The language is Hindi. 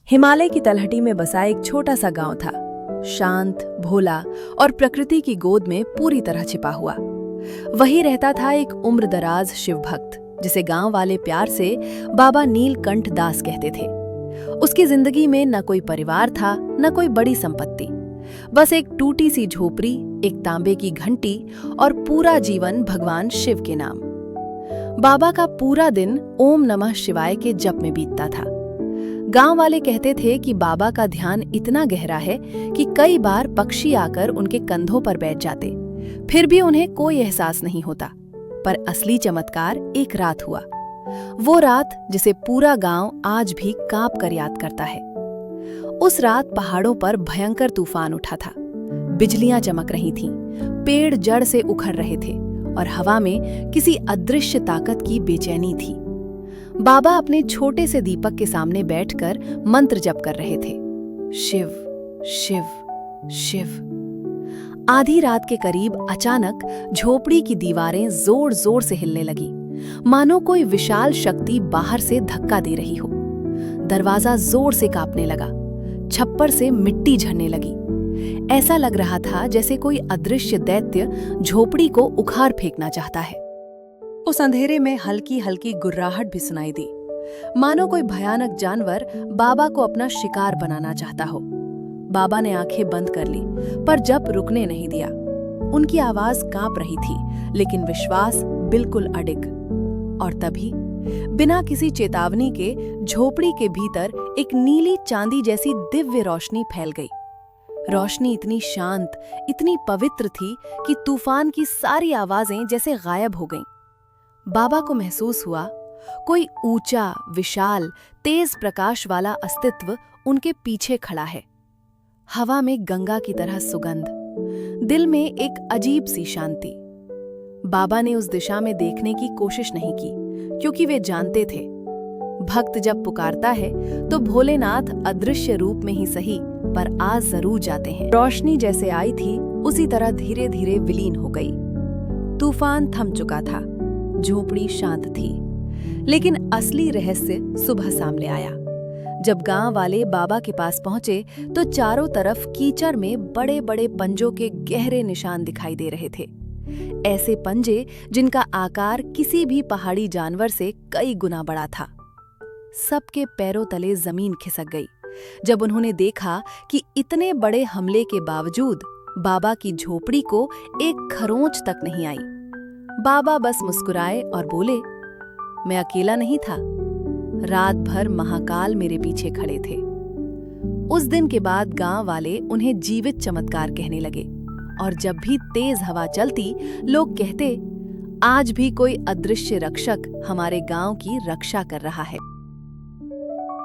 हिमालय की तलहटी में बसा एक छोटा सा गांव था, शांत, भोला और प्रकृति की गोद में पूरी तरह छिपा हुआ। वही रहता था एक उम्रदराज शिव भक्त, जिसे गांव वाले प्यार से बाबा नीलकंठ दास कहते थे। उसकी जिंदगी में न कोई परिवार था, न कोई बड़ी संपत्ति, बस एक टूटी सी झोपड़ी, एक तांबे की घंटी और पूरा जीवन भगवान शिव के नाम। बाबा का पूरा दिन ओम नमः शिवाय के जप में बीतता था। गांव वाले कहते थे कि बाबा का ध्यान इतना गहरा है कि कई बार पक्षी आकर उनके कंधों पर बैठ जाते, फिर भी उन्हें कोई एहसास नहीं होता। पर असली चमत्कार एक रात हुआ, वो रात जिसे पूरा गांव आज भी कांप कर याद करता है। उस रात पहाड़ों पर भयंकर तूफान उठा था, बिजलियां चमक रही थीं, पेड़ जड़ से उखड़ रहे थे और हवा में किसी अदृश्य ताकत की बेचैनी थी। बाबा अपने छोटे से दीपक के सामने बैठकर मंत्र जप कर रहे थे, शिव शिव शिव। आधी रात के करीब अचानक झोपड़ी की दीवारें जोर जोर से हिलने लगी, मानो कोई विशाल शक्ति बाहर से धक्का दे रही हो। दरवाजा जोर से कांपने लगा, छप्पर से मिट्टी झड़ने लगी। ऐसा लग रहा था जैसे कोई अदृश्य दैत्य झोपड़ी को उखाड़ फेंकना चाहता है। उस अंधेरे में हल्की हल्की गुर्राहट भी सुनाई दी, मानो कोई भयानक जानवर बाबा को अपना शिकार बनाना चाहता हो। बाबा ने आंखें बंद कर ली, पर जप रुकने नहीं दिया। उनकी आवाज कांप रही थी, लेकिन विश्वास बिल्कुल अडिग। और तभी बिना किसी चेतावनी के झोपड़ी के भीतर एक नीली चांदी जैसी दिव्य रोशनी फैल गई। रोशनी इतनी शांत, इतनी पवित्र थी कि तूफान की सारी आवाजें जैसे गायब हो गईं। बाबा को महसूस हुआ कोई ऊंचा, विशाल, तेज प्रकाश वाला अस्तित्व उनके पीछे खड़ा है। हवा में गंगा की तरह सुगंध, दिल में एक अजीब सी शांति। बाबा ने उस दिशा में देखने की कोशिश नहीं की, क्योंकि वे जानते थे भक्त जब पुकारता है तो भोलेनाथ अदृश्य रूप में ही सही, पर आ जरूर जाते हैं। रोशनी जैसे आई थी उसी तरह धीरे धीरे विलीन हो गई। तूफान थम चुका था, झोपड़ी शांत थी, लेकिन असली रहस्य सुबह सामने आया। जब गांव वाले बाबा के पास पहुंचे तो चारों तरफ कीचड़ में बड़े बड़े पंजों के गहरे निशान दिखाई दे रहे थे। ऐसे पंजे जिनका आकार किसी भी पहाड़ी जानवर से कई गुना बड़ा था। सबके पैरों तले जमीन खिसक गई जब उन्होंने देखा कि इतने बड़े हमले के बावजूद बाबा की झोपड़ी को एक खरोंच तक नहीं आई। बाबा बस मुस्कुराए और बोले, मैं अकेला नहीं था, रात भर महाकाल मेरे पीछे खड़े थे। उस दिन के बाद गांव वाले उन्हें जीवित चमत्कार कहने लगे, और जब भी तेज हवा चलती लोग कहते, आज भी कोई अदृश्य रक्षक हमारे गांव की रक्षा कर रहा है।